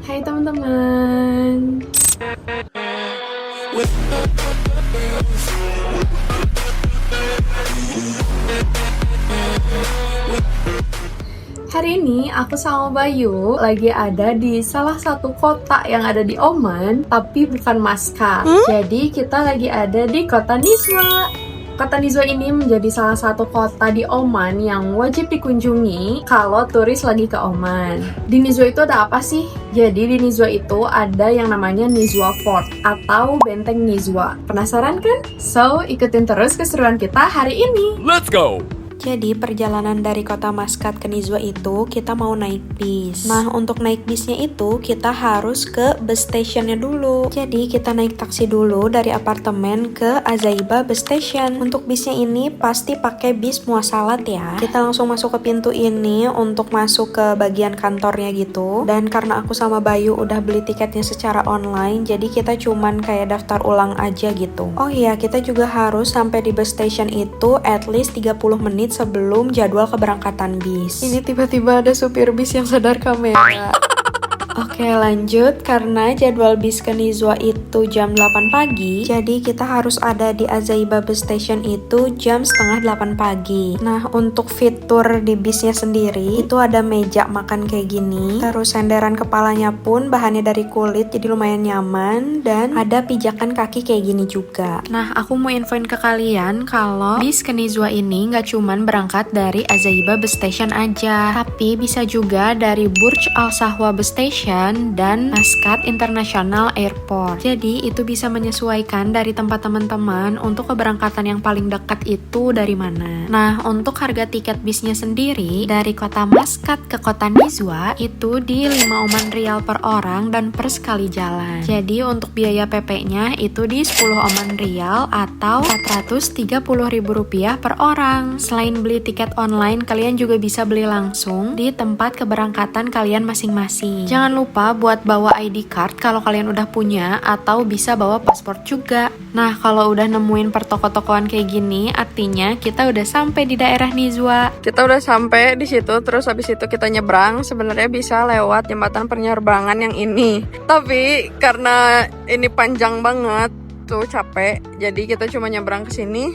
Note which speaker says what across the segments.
Speaker 1: Hai teman-teman. Hari ini aku sama Bayu lagi ada di salah satu kota yang ada di Oman, tapi bukan Muscat. Jadi kita lagi ada di kota Nizwa. Kota Nizwa ini menjadi salah satu kota di Oman yang wajib dikunjungi kalau turis lagi ke Oman. Di Nizwa itu ada apa sih? Jadi di Nizwa itu ada yang namanya Nizwa Fort atau Benteng Nizwa. Penasaran kan? So, ikutin terus keseruan kita hari ini.
Speaker 2: Let's go!
Speaker 3: Jadi perjalanan dari kota Muscat ke Nizwa itu kita mau naik bis. Nah untuk naik bisnya itu kita harus ke bus stationnya dulu. Jadi kita naik taksi dulu dari apartemen ke Azaiba bus station. Untuk bisnya ini pasti pakai bis muasalat ya. Kita langsung masuk ke pintu ini untuk masuk ke bagian kantornya gitu. Dan karena aku sama Bayu udah beli tiketnya secara online, jadi kita cuman kayak daftar ulang aja gitu. Oh iya, kita juga harus sampai di bus station itu at least 30 menit sebelum jadwal keberangkatan bis. Ini tiba-tiba ada supir bis yang sadar kamera. Oke lanjut, karena jadwal bis ke Nizwa itu jam 8 pagi, jadi kita harus ada di Azaiba bus station itu jam setengah 8 pagi. Nah untuk fitur di bisnya sendiri itu ada meja makan kayak gini, terus senderan kepalanya pun bahannya dari kulit jadi lumayan nyaman, dan ada pijakan kaki kayak gini juga. Nah aku mau infoin ke kalian kalau bis ke Nizwa ini nggak cuman berangkat dari Azaiba bus station aja, tapi bisa juga dari Burj Al Sahwa bus station dan Muscat International Airport. Jadi itu bisa menyesuaikan dari tempat teman-teman untuk keberangkatan yang paling dekat itu dari mana. Nah untuk harga tiket bisnya sendiri dari kota Muscat ke kota Nizwa itu di 5 Oman Rial per orang dan per sekali jalan. Jadi untuk biaya PP-nya itu di 10 Oman Rial atau Rp430.000 per orang. Selain beli tiket online, kalian juga bisa beli langsung di tempat keberangkatan kalian masing-masing. Jangan lupa buat bawa ID card kalau kalian udah punya, atau bisa bawa paspor juga. Nah kalau udah nemuin per toko-tokoan kayak gini, artinya kita udah sampai di daerah Nizwa.
Speaker 1: Kita udah sampai di situ, terus habis itu kita nyebrang. Sebenarnya bisa lewat jembatan penyerbangan yang ini, tapi karena ini panjang banget tuh capek, jadi kita cuma nyebrang ke sini.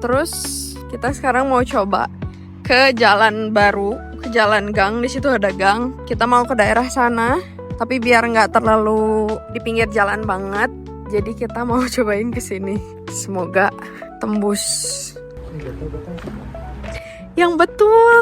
Speaker 1: Terus kita sekarang mau coba ke jalan baru, ke jalan gang. Di situ ada gang. Kita mau ke daerah sana, tapi biar nggak terlalu di pinggir jalan banget, jadi kita mau cobain ke sini. Semoga tembus. Yang betul.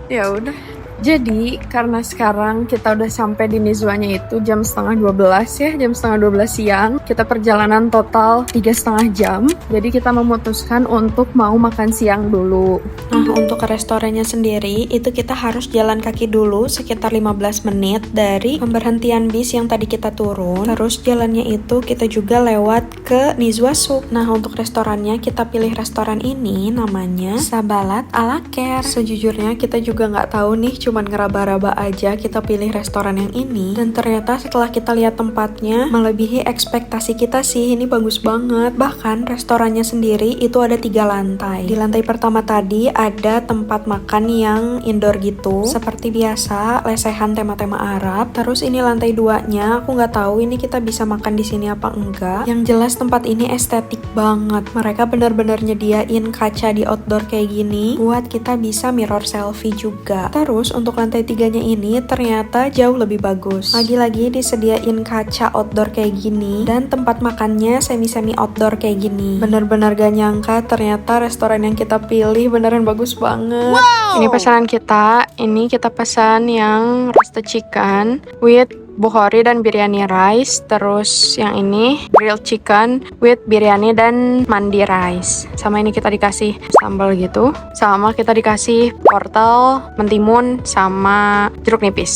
Speaker 1: Ya udah. Jadi karena sekarang kita udah sampai di Nizwanya itu jam setengah 12 ya, jam setengah 12 siang. Kita perjalanan total 3,5 jam. Jadi kita memutuskan untuk mau makan siang dulu.
Speaker 3: Nah untuk ke restorannya sendiri itu kita harus jalan kaki dulu sekitar 15 menit dari pemberhentian bis yang tadi kita turun. Terus jalannya itu kita juga lewat ke Nizwa Souk. Nah untuk restorannya kita pilih restoran ini namanya Sabalat Ala Care. Sejujurnya kita juga nggak tahu nih, cuman ngeraba-raba aja kita pilih restoran yang ini, dan ternyata setelah kita lihat tempatnya melebihi ekspektasi kita sih. Ini bagus banget. Bahkan restorannya sendiri itu ada 3 lantai. Di lantai pertama tadi ada tempat makan yang indoor gitu, seperti biasa lesehan tema-tema Arab. Terus ini lantai 2-nya aku nggak tahu ini kita bisa makan di sini apa enggak. Yang jelas tempat ini estetik banget. Mereka benar-benar nyediain kaca di outdoor kayak gini buat kita bisa mirror selfie juga. Terus untuk lantai 3-nya ini ternyata jauh lebih bagus. Lagi-lagi disediain kaca outdoor kayak gini, dan tempat makannya semi-semi outdoor kayak gini. Bener-bener gak nyangka ternyata restoran yang kita pilih beneran bagus banget.
Speaker 1: Wow. Ini pesanan kita. Ini kita pesan yang roasted chicken with bukhori dan biryani rice. Terus yang ini grilled chicken with biryani dan mandi rice. Sama ini kita dikasih sambal gitu. Sama kita dikasih wortel, mentimun, sama jeruk nipis.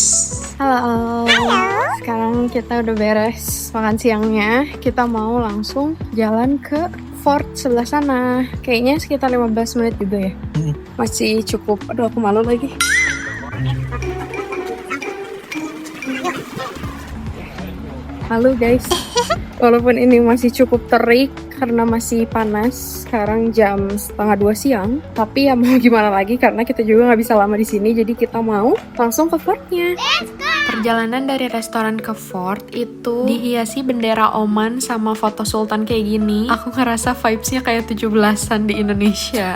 Speaker 1: Halo. Sekarang kita udah beres makan siangnya. Kita mau langsung jalan ke fort sebelah sana. Kayaknya sekitar 15 menit juga ya. Masih cukup. Aduh aku malu lagi. Halo guys, walaupun ini masih cukup terik karena masih panas. Sekarang jam 1:30 siang. Tapi ya mau gimana lagi karena kita juga nggak bisa lama di sini. Jadi kita mau langsung ke fortnya. Perjalanan dari restoran ke fort itu dihiasi bendera Oman sama foto sultan kayak gini. Aku ngerasa vibes-nya kayak 17-an di Indonesia.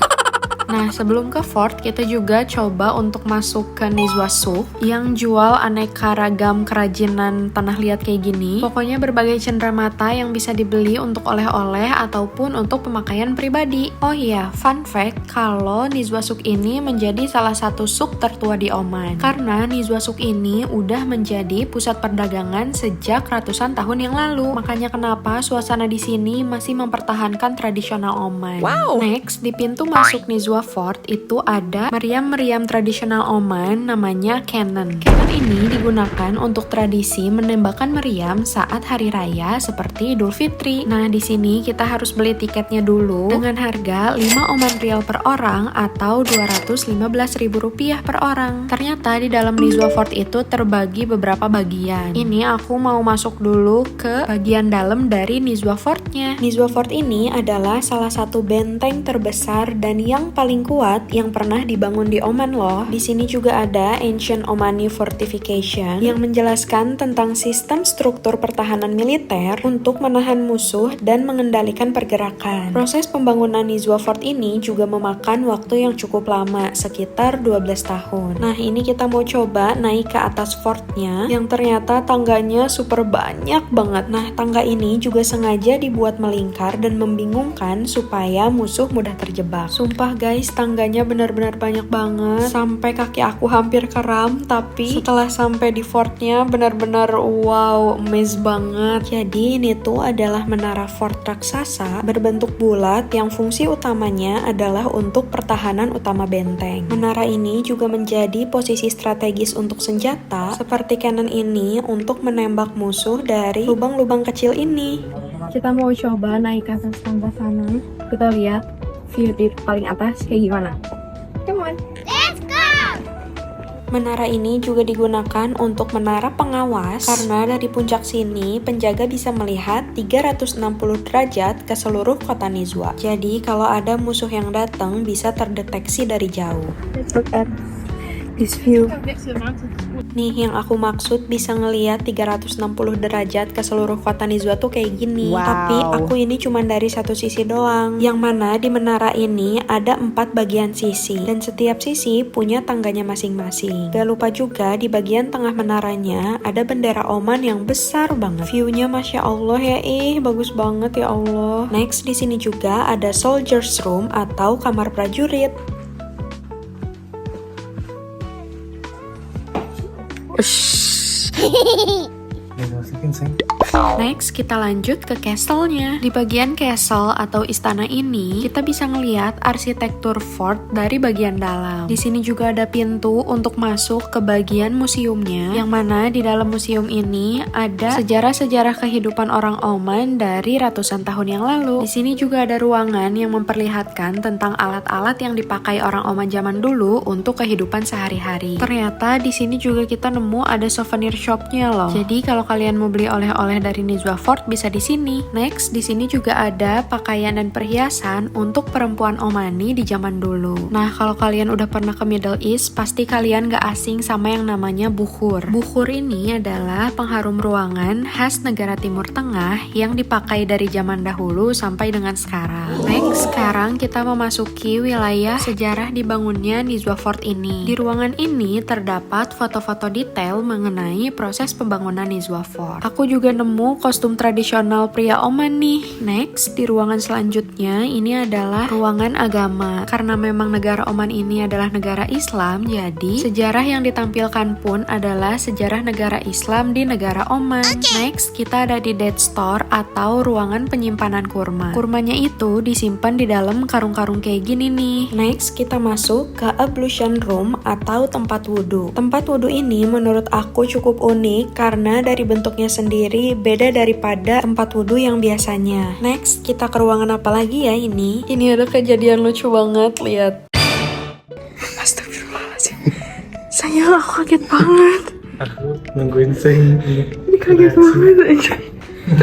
Speaker 1: Nah, sebelum ke fort, kita juga coba untuk masuk ke Nizwa Souk yang jual aneka ragam kerajinan tanah liat kayak gini. Pokoknya berbagai cenderamata yang bisa dibeli untuk oleh-oleh ataupun untuk pemakaian pribadi. Oh iya, fun fact, kalau Nizwa Souk ini menjadi salah satu souk tertua di Oman. Karena Nizwa Souk ini udah menjadi pusat perdagangan sejak ratusan tahun yang lalu. Makanya kenapa suasana di sini masih mempertahankan tradisional Oman. Wow. Next, di pintu masuk Nizwa Fort itu ada meriam-meriam tradisional Oman namanya cannon. Cannon ini digunakan untuk tradisi menembakkan meriam saat hari raya seperti Idul Fitri. Nah, di sini kita harus beli tiketnya dulu dengan harga 5 Oman Rial per orang atau Rp215.000 per orang. Ternyata di dalam Nizwa Fort itu terbagi beberapa bagian. Ini aku mau masuk dulu ke bagian dalam dari Nizwa Fortnya. Nizwa Fort ini adalah salah satu benteng terbesar dan yang paling kuat yang pernah dibangun di Oman loh. Di sini juga ada Ancient Omani Fortification yang menjelaskan tentang sistem struktur pertahanan militer untuk menahan musuh dan mengendalikan pergerakan. Proses pembangunan Nizwa Fort ini juga memakan waktu yang cukup lama, sekitar 12 tahun. Nah, ini kita mau coba naik ke atas fortnya yang ternyata tangganya super banyak banget. Nah, tangga ini juga sengaja dibuat melingkar dan membingungkan supaya musuh mudah terjebak. Sumpah guys, tangganya benar-benar banyak banget sampai kaki aku hampir kram, tapi setelah sampai di fortnya benar-benar wow, amazed banget. Jadi ini tuh adalah menara fort raksasa berbentuk bulat yang fungsi utamanya adalah untuk pertahanan utama benteng. Menara ini juga menjadi posisi strategis untuk senjata seperti cannon ini untuk menembak musuh dari lubang-lubang kecil ini. Kita mau coba naik ke atas tangga sana. Kita lihat view di paling atas kayak gimana. Come on. Let's go! Menara ini juga digunakan untuk menara pengawas karena dari puncak sini penjaga bisa melihat 360 derajat ke seluruh kota Nizwa. Jadi kalau ada musuh yang datang bisa terdeteksi dari jauh. Let's look at this view. Nih yang aku maksud bisa ngelihat 360 derajat ke seluruh kota Nizwa tuh kayak gini. Wow. Tapi aku ini cuma dari satu sisi doang. Yang mana di menara ini ada 4 bagian sisi dan setiap sisi punya tangganya masing-masing. Gak lupa juga di bagian tengah menaranya ada bendera Oman yang besar banget. View-nya Masya Allah ya, bagus banget ya Allah. Next di sini juga ada Soldiers Room atau kamar prajurit. Next, kita lanjut ke castle-nya. Di bagian castle atau istana ini, kita bisa ngelihat arsitektur fort dari bagian dalam. Di sini juga ada pintu untuk masuk ke bagian museumnya, yang mana di dalam museum ini ada sejarah-sejarah kehidupan orang Oman dari ratusan tahun yang lalu. Di sini juga ada ruangan yang memperlihatkan tentang alat-alat yang dipakai orang Oman zaman dulu untuk kehidupan sehari-hari. Ternyata di sini juga kita nemu ada souvenir shop-nya loh. Jadi kalau kalian mau beli oleh-oleh dari Nizwa Fort bisa di sini. Next, di sini juga ada pakaian dan perhiasan untuk perempuan Omani di zaman dulu. Nah, kalau kalian udah pernah ke Middle East, pasti kalian gak asing sama yang namanya bukhur. Bukhur ini adalah pengharum ruangan khas negara Timur Tengah yang dipakai dari zaman dahulu sampai dengan sekarang. Next, sekarang kita memasuki wilayah sejarah dibangunnya Nizwa Fort ini. Di ruangan ini terdapat foto-foto detail mengenai proses pembangunan Nizwa Fort. Aku juga nemu kostum tradisional pria Oman nih. Next, di ruangan selanjutnya ini adalah ruangan agama. Karena memang negara Oman ini adalah negara Islam, jadi sejarah yang ditampilkan pun adalah sejarah negara Islam di negara Oman. Next, kita ada di Dead Store atau ruangan penyimpanan kurma. Kurmanya itu disimpan di dalam karung-karung kayak gini nih. Next, kita masuk ke ablution room atau tempat wudhu. Tempat wudhu ini menurut aku cukup unik karena dari bentuknya sendiri beda daripada tempat wudhu yang biasanya. Next, kita ke ruangan apa lagi ya ini? Ini ada kejadian lucu banget, lihat. Astagfirullahaladzim. Sayang, aku kaget banget.
Speaker 2: Aku nungguin sayang
Speaker 1: Ini kaget banget.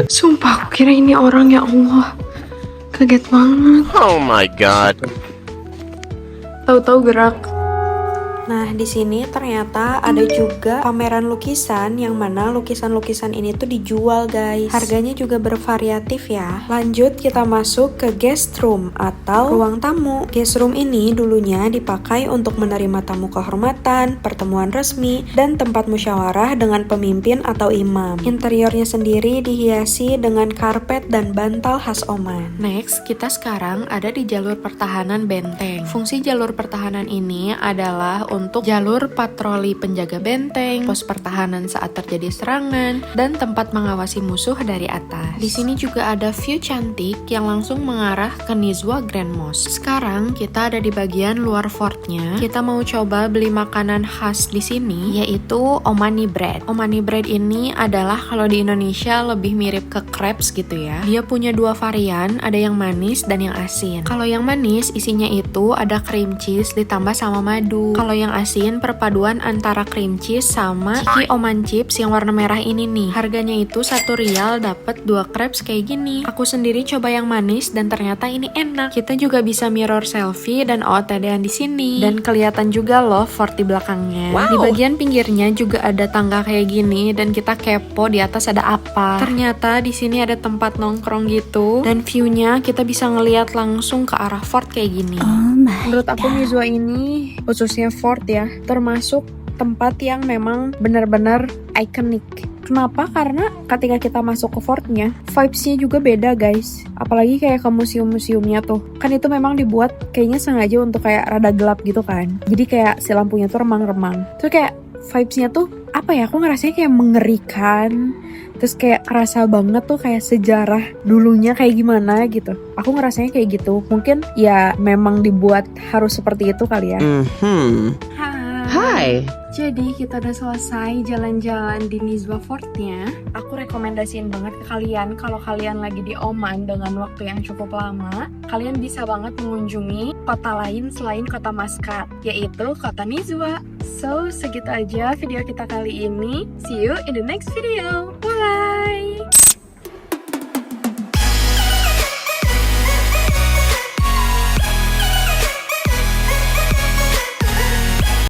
Speaker 1: Sumpah, aku kira ini orang, ya Allah. Kaget banget.
Speaker 4: Oh my god.
Speaker 1: Tahu-tahu gerak.
Speaker 3: Nah, di sini ternyata ada juga pameran lukisan yang mana lukisan-lukisan ini tuh dijual, guys. Harganya juga bervariatif ya. Lanjut kita masuk ke guest room atau ruang tamu. Guest room ini dulunya dipakai untuk menerima tamu kehormatan, pertemuan resmi, dan tempat musyawarah dengan pemimpin atau imam. Interiornya sendiri dihiasi dengan karpet dan bantal khas Oman. Next, kita sekarang ada di jalur pertahanan benteng. Fungsi jalur pertahanan ini adalah untuk jalur patroli penjaga benteng, pos pertahanan saat terjadi serangan, dan tempat mengawasi musuh dari atas. Di sini juga ada view cantik yang langsung mengarah ke Nizwa Grand Mosque. Sekarang kita ada di bagian luar fortnya. Kita mau coba beli makanan khas di sini, yaitu Omani bread. Omani bread ini adalah kalau di Indonesia lebih mirip ke crepes gitu ya. Dia punya dua varian, ada yang manis dan yang asin. Kalau yang manis isinya itu ada cream cheese ditambah sama madu. Kalau yang asin perpaduan antara cream cheese sama Chiki Oman chips yang warna merah ini nih. Harganya itu 1 rial dapat 2 crepes kayak gini. Aku sendiri coba yang manis dan ternyata ini enak. Kita juga bisa mirror selfie dan OOTD-an di sini. Dan kelihatan juga loh fort di belakangnya. Di bagian pinggirnya juga ada tangga kayak gini dan kita kepo di atas ada apa. Ternyata di sini ada tempat nongkrong gitu dan view-nya kita bisa ngelihat langsung ke arah fort kayak gini. Menurut aku Nizwa ini khususnya fort ya, termasuk tempat yang memang benar-benar ikonik. Kenapa? Karena ketika kita masuk ke fortnya, vibes-nya juga beda guys. Apalagi kayak ke museum-museumnya tuh. Kan itu memang dibuat kayaknya sengaja untuk kayak rada gelap gitu kan. Jadi kayak si lampunya tuh remang-remang. Terus kayak vibes-nya tuh apa ya, aku ngerasanya kayak mengerikan. Terus kayak kerasa banget tuh kayak sejarah dulunya kayak gimana gitu. Aku ngerasanya kayak gitu. Mungkin ya memang dibuat harus seperti itu kali ya. Hai. Jadi kita udah selesai jalan-jalan di Nizwa Fortnya. Aku rekomendasiin banget ke kalian kalau kalian lagi di Oman dengan waktu yang cukup lama, kalian bisa banget mengunjungi kota lain selain kota Maskat, yaitu kota Nizwa. So, segitu aja video kita kali ini. See you in the next video. Bye!